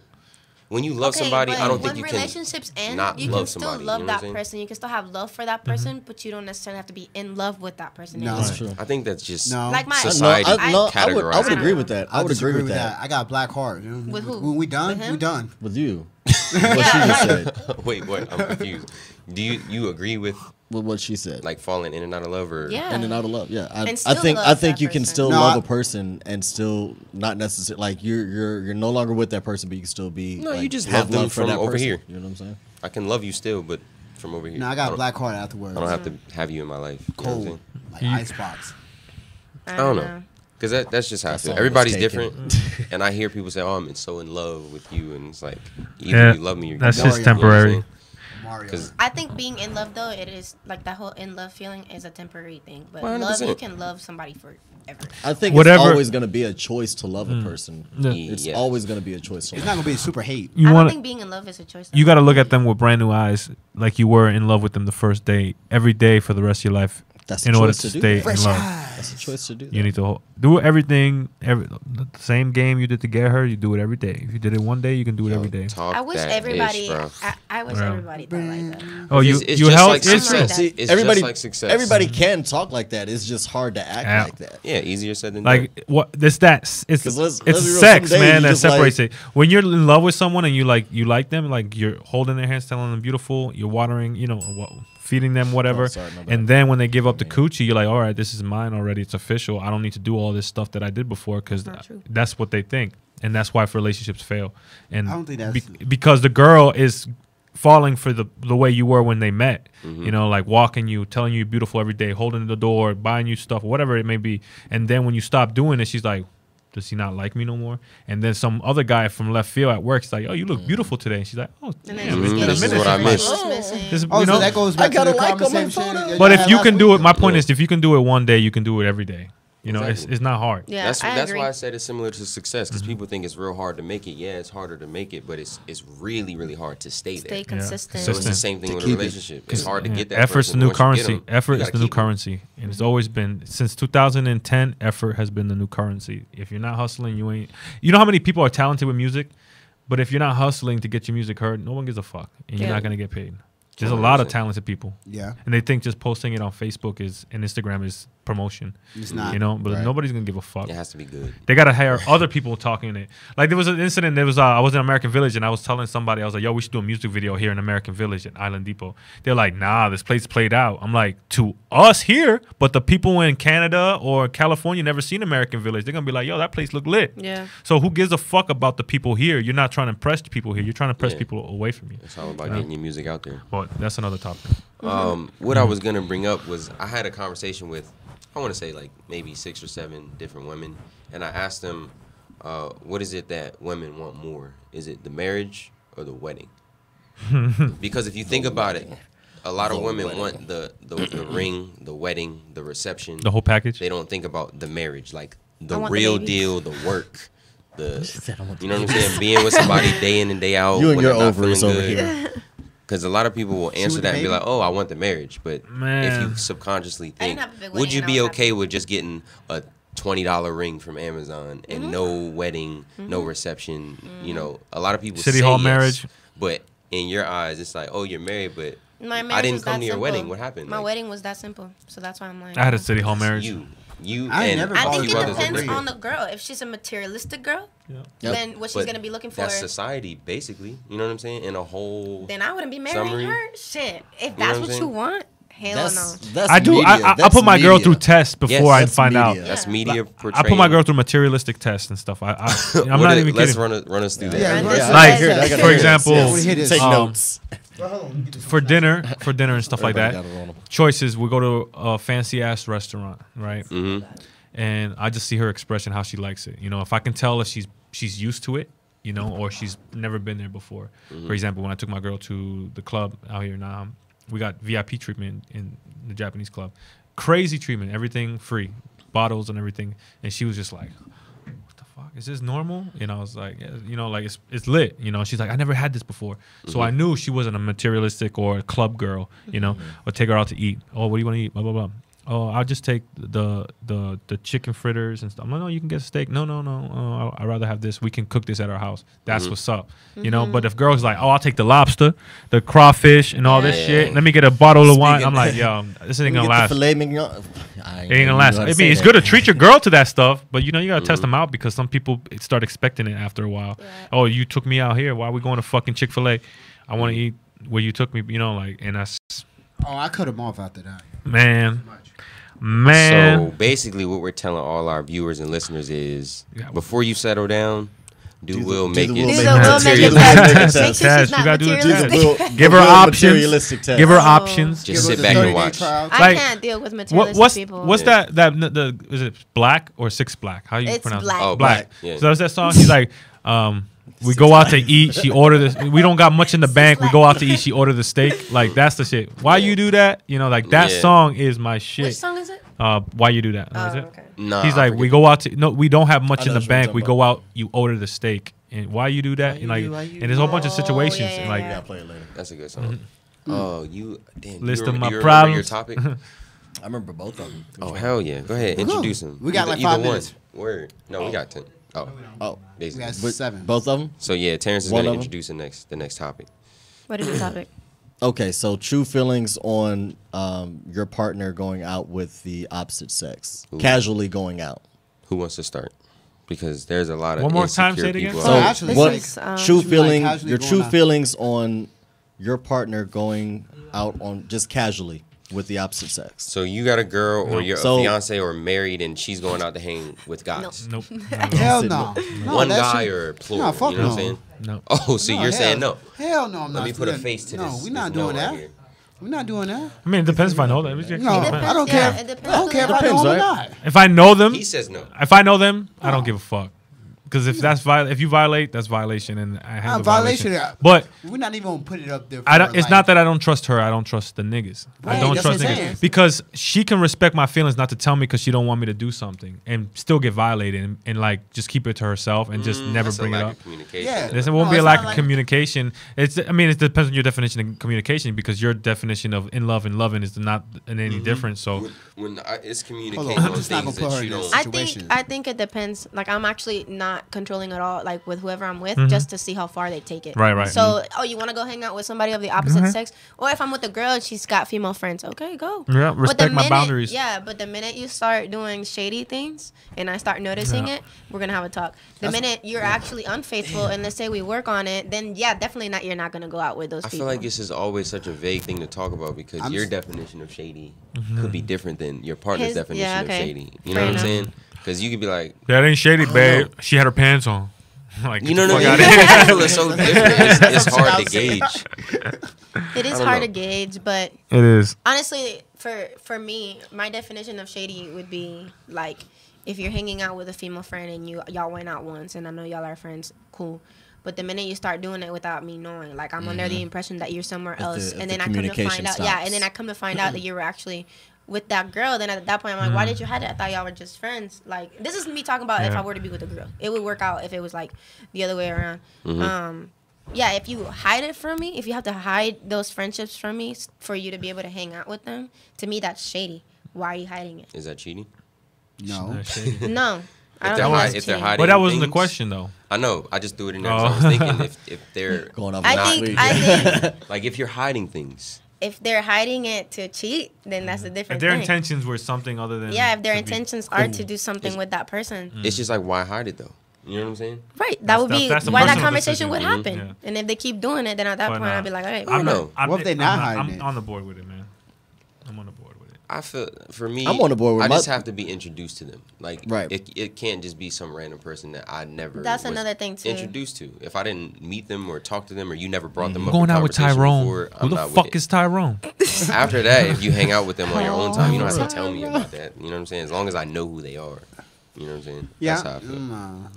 When you love okay, somebody, but I don't think when you can. relationships end, not you love can still somebody, love you know what I'm that saying? person. You can still have love for that person, but you don't necessarily have to be in love with that person. No. anymore. That's true. I think that's just No. Like my society I would categorizing. agree with that. I would agree disagree with that. I got a black heart. You know? With who? When we done, With him? we done. With you. What she just said. Wait, what? I'm confused. Do you agree with With what she said. like falling in and out of love, or Yeah. In and out of love. Yeah. I And still think love that you can person. still No, love I- a person and still not necessarily like you're no longer with that person, but you can still be No, like, you just have them for from that over person. here. You know what I'm saying? I can love you still, but from over here. No, I got a don't- black heart afterwards. I don't have to have you in my life. You know what I'm Cold, saying? like icebox. I don't know. Because that's just how I That feel. song Everybody's was taken. different. And I hear people say, oh, I'm so in love with you. And it's like, either Yeah, you love me or you that's don't. just You know what I'm temporary. saying? Mario. 'Cause- I think being in love though, it is like that whole in love feeling is a temporary thing. But 100%. love, you can love somebody forever. I think Whatever- it's always going to be a choice to love a person. Yeah. It's Yeah. always going to be a choice to It's love. not gonna be super hate. You I don't want think being in love is a choice. you got to look at them with brand new eyes, like you were in love with them the first day, every day for the rest of your life. That's a in order choice to to do stay that. in love, That's a choice to do that. you need to do everything. The same game you did to get her, you do it every day. If you did it one day, you can do it Yo, every day. talk I wish that everybody. ish, bro. I wish Yeah. everybody thought like that. Oh, you It's you just held like it's true. success. See, It's everybody, just like success. everybody can talk like that. It's just hard to act Yeah. like that. Yeah, easier said than done. Like what? It's that. It's 'Cause let's it's be real, sex, some days man, you that just like- separates it. When you're in love with someone and you like them, like you're holding their hands, telling them beautiful, you're watering, feeding them whatever, Oh, sorry, my bad. and then when they give up the coochie, you're like, all right, this is mine already. It's official. I don't need to do all this stuff that I did before because That's not true. that's what they think, and that's why relationships fail. And I don't think that's- because the girl is falling for the way you were when they met, like walking you, telling you you're beautiful every day, holding the door, buying you stuff, whatever it may be. And then when you stop doing it, she's like, does he not like me no more? And then some other guy from left field at work is like, oh, you look beautiful today. And she's like, oh, And damn, then it's she's been a getting minute. This is what I since missed. This is, Oh, you so know, that goes back to gotta the like on my conversation. photo. that but y'all if had you last can do week. it, my point is, if you can do it one day, you can do it every day. You know, Exactly. it's not hard. Yeah, That's I agree. why I said it's similar to success, because people think it's real hard to make it. Yeah, it's harder to make it, but it's really, really hard to stay there. Stay consistent. So it's the same thing To with a keep it. relationship. It's hard to get that. Effort's the person, new but once you get currency. 'em, Effort you is gotta the new keep 'em. currency, and it's always been since 2010. Effort has been the new currency. If you're not hustling, you ain't. You know how many people are talented with music, but if you're not hustling to get your music heard, no one gives a fuck, and you're Yeah. not gonna get paid. There's a lot of 100%. talented people, Yeah, and they think just posting it on Facebook and Instagram is promotion. it's not. You know, but Right. nobody's gonna give a fuck. It has to be good. They gotta hire other people talking it. Like there was an incident. There was I was in American Village and I was telling somebody, I was like, "Yo, we should do a music video here in American Village at Island Depot." They're like, "Nah, this place played out." I'm like, "To us here, but the people in Canada or California never seen American Village. They're gonna be like, yo, that place look lit." Yeah. So who gives a fuck about the people here? You're not trying to impress the people here. You're trying to impress Yeah. people away from you. It's all about getting your music out there. But that's another topic. What I was gonna bring up was I had a conversation with, I want to say like maybe 6 or 7 different women, and I asked them, what is it that women want more? Is it the marriage or the wedding? Because if you think about it, a lot of The women wedding. want the ring, the wedding, the reception. The whole package. They don't think about the marriage, like the I want the real baby. deal, the work, said I want the you know what I'm saying? Being with somebody day in and day out. You and when your they're not ovaries feeling over good. here. Because a lot of people will answer with that the and be baby? like, "Oh, I want the marriage," but if Man. you subconsciously I didn't think, have a big would wedding you and I be was okay happy. with just getting a $20 ring from Amazon and no wedding, no reception? You know, a lot of people City say hall yes, marriage. but in your eyes, it's like, "Oh, you're married," but My I marriage didn't was come that to your simple. wedding. What happened? My Like, wedding was that simple, so that's why I'm like. I had a city hall marriage. You I and never a I bought few think you it others depends agree. on the girl. If she's a materialistic girl, Yep. then what she's But gonna be looking for. That's society, basically. You know what I'm saying? In a whole. Then I wouldn't be marrying Summary. her. Shit, if what that's I'm what you saying? want, hell That's, no. that's I do. Media. I That's put my girl media. through tests before Yes, I that's find out. media. That's Yeah. media I portraying. put my girl through materialistic tests and stuff. I'm What not is- even let's kidding. run us through that. Yeah, Right. yeah. Like, I gotta for hear this. example, Yes. Hit it. Take um, notes. for dinner and stuff like that. Everybody got it on 'em. Choices. We go to a fancy ass restaurant, right? Mm-hmm. And I just see her expression how she likes it. You know, if I can tell if she's used to it, you know, or she's never been there before. For example, when I took my girl to the club out here in Nahum, we got VIP treatment in the Japanese club. Crazy treatment, everything free, bottles and everything. And she was just like, "What the fuck? Is this normal?" And I was like, yeah, you know, like it's lit. You know, she's like, "I never had this before." So I knew she wasn't a materialistic or a club girl. You know, or take her out to eat. Oh, what do you want to eat? Blah blah blah. Oh, I'll just take the chicken fritters and stuff. I'm like, no, you can get a steak. No. I'd rather have this. We can cook this at our house. That's what's up. You know, but if girls like, oh, I'll take the lobster, the crawfish, and all this Yeah. shit. Let me get a bottle of wine. I'm like, yo, this ain't gonna last. Filet mignon. It ain't gonna last. I mean, it's good to treat your girl to that stuff, but you know, you gotta test them out because some people start expecting it after a while. Yeah. Oh, you took me out here. Why are we going to fucking Chick-fil-A? I want to eat where you took me. You know, like, and that's Oh, I cut him off after that. man. So basically, what we're telling all our viewers and listeners is, Yeah. before you settle down, Will make the it. Will Do make the it will make it materialistic. test. Make Test. sure Test. she's You not gotta do the test. materialistic. Give her Real options. materialistic test. Give her Oh. options. Just Give sit her back the and 30-day watch. trial. I Like, can't deal with materialistic What's people. what's Yeah. that is it Black or Six Black? How you It's pronounce Black. it? Oh, Black. Yeah. So that's that song. He's like, we go out to eat. She ordered this. We don't got much in the bank. We go out to eat. She ordered the steak. Like that's the shit. Why you do that? You know, like that Yeah. song is my shit. Which song is it? Why you do that? Oh, Is it? okay. Nah, He's I like, we forget. go out to no, we don't have much I in know the what you're bank. talking We about. go out, you order the steak, and why you do that? And like, and there's a whole bunch of Oh, situations. yeah, and yeah, like, yeah. I'll play it later. That's a good song. Oh, you damn. List you of my you remember your problems. topic? I remember both of them. Oh hell yeah! Go ahead, introduce them. We got like Either 5 one. minutes. Word. No, we got 10. Oh, Oh, basically. We got but 7. both of them. So yeah, Terrence is One gonna of 'em? introduce the next topic. What is the topic? Okay, so true feelings on your partner going out with the opposite sex, Ooh. casually going out. Who wants to start? Because there's a lot of One more time, insecure say it again. people So out actually, This what is, true Like feeling? casually Your going true out. feelings on your partner going out on just casually with the opposite sex. So you got a girl or No. you're So- a fiance or married and she's going out to hang with guys. nope, Hell no. No, One that guy shit- or plural. Nah, fuck you know what I'm no. saying? no. Oh, so you're hell- saying no. Hell no, I'm not. Let me put a doing- face to no, this. we're not this no doing right that. here. We're not doing that. I mean, it depends if I know them. No, depends, I don't yeah, care. it depends I don't who care if they I are. know them or Depends, not. If I know them, He says no. if I know them, I don't give a fuck. Because if you violate, that's violation, and I have a violation. But we're not even gonna put it up there. I don't. It's not that I don't trust her. I don't trust the niggas. Right, I don't that's trust what I'm niggas saying. because she can respect my feelings not to tell me because she don't want me to do something and still get violated and like just keep it to herself and just never That's a bring it lack up. of communication. Yeah. There won't No, be a it's lack not of like- communication. I mean, it depends on your definition of communication because your definition of in love and loving is not in any different. So When it's communicating Hold on, I'm on just not things gonna put that her you in this. don't. Situation. I think it depends. Like I'm actually not controlling at all. Like with whoever I'm with, just to see how far they take it. Right. So, you want to go hang out with somebody of the opposite sex, or if I'm with a girl and she's got female friends, okay, go. Yeah, But the respect my minute- boundaries. Yeah, but the minute you start doing shady things and I start noticing it, we're gonna have a talk. The minute you're actually unfaithful and let's say we work on it, then yeah, definitely not. You're not gonna go out with those I people. feel like this is always such a vague thing to talk about because I'm your s- definition of shady could be different than your partner's His- definition yeah, of okay. shady. You Fair know what I'm enough. saying? Because you could be like, that ain't shady, babe. know. She had her pants on. Like, you get know the what fuck I mean? outta here. I feel it's so different. It's hard to gauge. it is I don't hard know. to gauge, but It is. honestly, for me, my definition of shady would be like if you're hanging out with a female friend and y'all went out once, and I know y'all are friends, cool. But the minute you start doing it without me knowing, like I'm under the impression that you're somewhere else, if and the then I come to communication find out, stops. and then I come to find out that you were actually with that girl. Then at that point, I'm like, why did you hide it? I thought y'all were just friends. Like this is me talking about if Yeah. I were to be with a girl, it would work out if it was like the other way around. Yeah, if you hide it from me, if you have to hide those friendships from me for you to be able to hang out with them, to me that's shady. Why are you hiding it? Is that cheating? No. That's shady. No, I If don't they're, think hi- that's if they're cheating. hiding But that wasn't the things- question though. I know. I just threw it in there. 'cause Oh. I was thinking if they're Going off I last think week. I think like if you're hiding things. if they're hiding it to cheat, then that's a different If their thing. intentions were something other than Yeah, if their to be intentions are to cool. do something with that person, It's just like why hide it though? You know what I'm saying? right? That would be that's a why that personal conversation decision. would happen. Yeah. And if they keep doing it, then at that But point nah. I'd be like, all right, I don't know. What if they not hiding I'm it? on the board with it, man. I'm on the board with it. I feel for me, I'm on the board with I my- just have to be introduced to them. Like, Right. it can't just be some random person that I never. That's was another thing, too. Introduced to. If I didn't meet them or talk to them, or you never brought them up Going in out with conversation Tyrone. before, Who I'm the not with fuck it. is Tyrone? After that, if you hang out with them on your own time, you don't have to tell me about that. You know what I'm saying? As long as I know who they are. You know what I'm saying? Yeah. That's how I feel.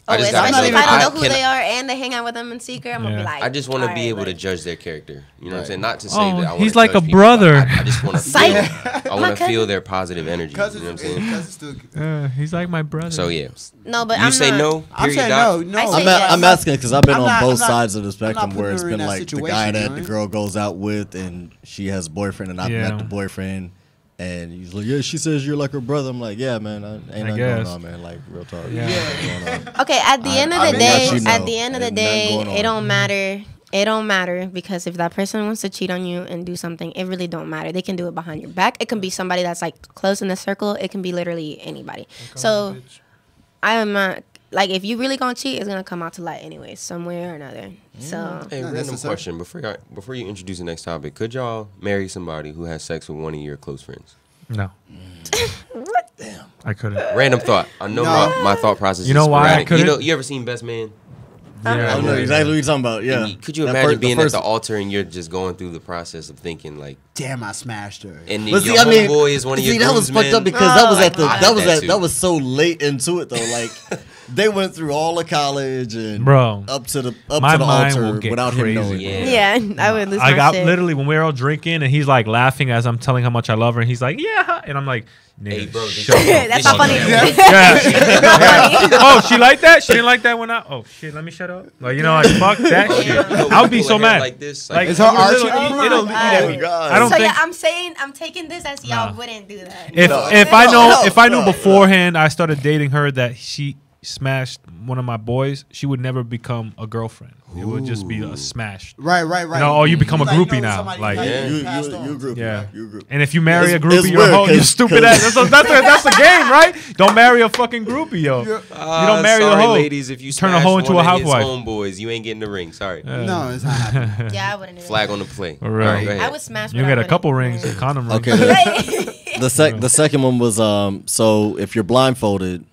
Oh, just gotta especially if know- I don't know who can- they are and they hang out with them in secret, I'm gonna be Yeah. like, I just want to all be right, able to like- judge their character. You know what I'm Right. saying? Not to say Oh, that I want he's to like judge a people, but brother. I just want to Psych. feel. I want to feel their positive energy. You know Because what I'm saying? it's still. He's like my brother. So yeah, No, but you I'm say not. no. I'm Period. saying dot? no. I say I'm, yes. I'm asking because I've been I'm on not- both I'm not- sides of the I'm not spectrum where putting it's her in been that like the guy situation, that the right? girl goes out with and she has a boyfriend and I've Yeah. met the boyfriend and he's like, yeah, she says you're like her brother. I'm like, yeah, man, ain't nothing going guess. on, man. Like real talk. Yeah. Ain't nothing going on. Okay, at the end of I the will day, let you at know. the end of the Ain't nothing day, going on. it don't matter. It don't matter because if that person wants to cheat on you and do something, it really don't matter. They can do it behind your back. It can be somebody that's like close in the circle. It can be literally anybody. So I am not like if you really gonna cheat, it's gonna come out to light anyway, somewhere or another. So Hey, No, that's random what's up. question before you introduce the next topic. Could y'all marry somebody who has sex with one of your close friends? No. I couldn't. Random thought. I know No. my thought process. You know is why I sporadic. You couldn't? know, you ever seen Best Man? I know exactly what you're talking about. Yeah. Could you That imagine first- being first- at the altar and you're just going through the process of thinking like, Damn, I smashed her. and But your see, I mean, homeboy is one of your see, that was groomsmen? fucked up because that was at the I that did was that at too. that was so late into it though. Like they went through all of college and Bro, up to the my mind altar will get without crazy. him knowing. Yeah. yeah, I would lose I my got shit. literally when we were all drinking and he's like laughing as I'm telling how much I love her and he's like, yeah. And I'm like, nigga, Hey, bro, did shut you- up. That's did not funny. you- Yeah. Oh, she liked that? She didn't like that when I. Oh shit, let me shut up. Like you know, like fuck that Oh, shit. yeah. You know, I would be pull so a hair mad. like this. Like Is her it'll arching? eat- Oh my it'll eat God. everything. I don't So think. yeah, I'm taking this as y'all Nah. wouldn't do that. If I knew beforehand I started dating her that she smashed one of my boys, she would never become a girlfriend. It would just be a smash. Right. You know, oh, you become a Like, groupie know now. somebody Like, like Yeah. You passed on. group, Yeah. you group. and if you marry a It's groupie, you're a weird hoe. You 'cause- stupid ass. That's the game, right? Don't marry a fucking groupie, yo. You don't marry sorry, a hoe. ladies. If you Turn a smash hoe into one a of his housewife. homeboys, you ain't getting the ring. Sorry. No, it's not happening. Yeah, I wouldn't do Flag on the play. All right. Go ahead. I would smash. You but I get a wouldn't. couple rings, a condom ring. Okay. The second one was so if you're blindfolded,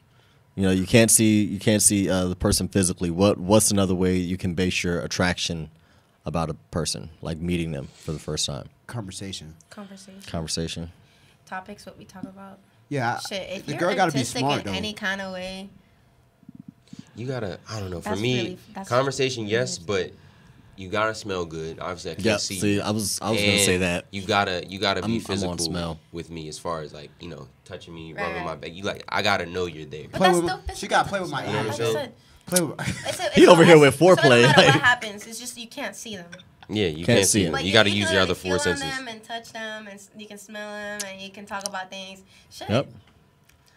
you know you can't see the person physically. What's another way you can base your attraction about a person, like meeting them for the first time? Conversation. Conversation. Topics, what we talk about. Yeah. Shit, if the you're girl gotta be artistic smart in though. any kind of way, You gotta, I don't know. For That's me, really- that's conversation, really yes, but you gotta smell good. Obviously, I can't Yeah. see. See, you. I was gonna say And that. You gotta I'm be on physical smell. with me as far as like, you know, touching me, Right, rubbing right. my back. You like, I gotta know you're there. but Play that's with- still she gotta play with my physical. ears. Like I said, Play with. He over here with so no foreplay, matter like- what happens, it's just you can't see them. Yeah, you Can't can't see see him. them. But You gotta can use your other feel four on senses. them and touch them, and you can smell them, and you can talk about things. Shit. Yep.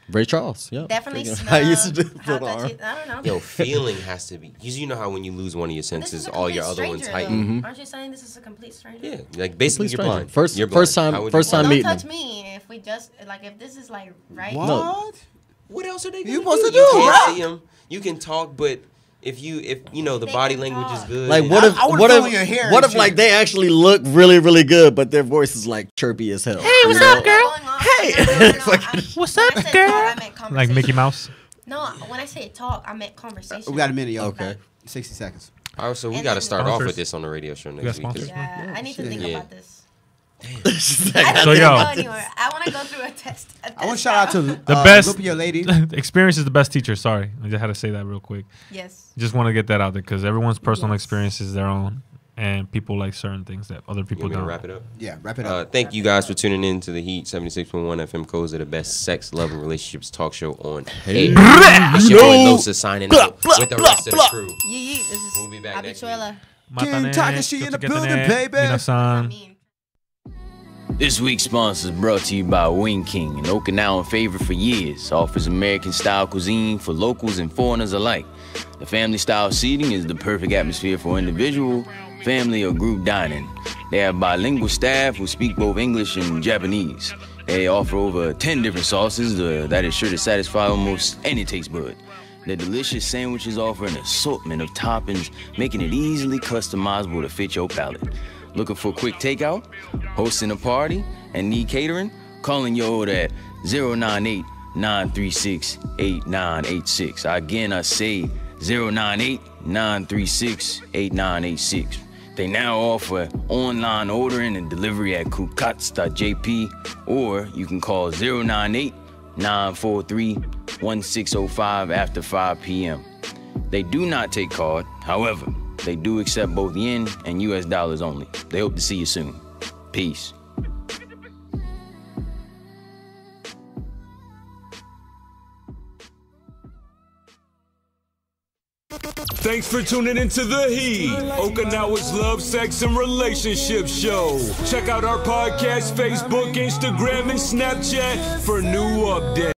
Ray Charles. Yep. Definitely Freaking- smell. I used to do how put on. touchy- I don't know. Yo, feeling has to be. Because you know how when you lose one of your This is senses, a all your complete other ones stranger, heighten. though. Aren't you saying this is a complete stranger? Yeah, like basically Complete you're stranger. blind. First- You're first blind. time- How would first you- time Well, meeting don't touch them. me if we just like if this is like right. What? What else are they You gonna supposed do? to You do, can't right? see them. You can talk, but if you know the They body can language is talk. good. Like and- what if I would've what felt if your hair what and if like shit. they actually look really really good, but their voice is like chirpy as hell? Hey, what's up, girl? Hey. What's up, girl? Like Mickey Mouse. No, when I say talk, I meant conversation. We got a minute, yo. Okay. 60 seconds. All right, so we And got to then- start off Sponsors. with this on the radio show got next week. sponsors? Yeah, I need to think Yeah. about this. She's I like, need So, to yo. go anywhere. I want to go through a test. I want to shout out to The best- Look at your lady. Experience is the best teacher. Sorry, I just had to say that real quick. Yes. Just want to get that out there because everyone's personal Yes. experience is their own, and people like certain things that other You people want me to don't. wrap it up? Yeah, wrap it up. Thank you guys for tuning in to the Heat 76.1 FM Koza, the best sex, love, and relationships talk show on Hey. air. It's your boy Losa signing out with the rest of the crew. Yee, this is We'll be back next week. Habichuela. Kim Takashi in the building, baby. I Minasan. mean. This week's sponsor is brought to you by Wing King, an Okinawan favorite for years. Offers American-style cuisine for locals and foreigners alike. The family-style seating is the perfect atmosphere for individual, family, or group dining. They have bilingual staff who speak both English and Japanese. They offer over 10 different sauces that is sure to satisfy almost any taste bud. Their delicious sandwiches offer an assortment of toppings, making it easily customizable to fit your palate. Looking for quick takeout? Hosting a party and need catering? Calling your order at 098-936-8986. Again, I say 098-936-8986. They now offer online ordering and delivery at fmkoza.jp, or you can call 098-943-1605 after 5 p.m. They do not take card, however, they do accept both yen and US dollars only. They hope to see you soon. Peace. Thanks for tuning into The Heat, Okinawa's love, sex, and relationship show. Check out our podcast, Facebook, Instagram, and Snapchat for new updates.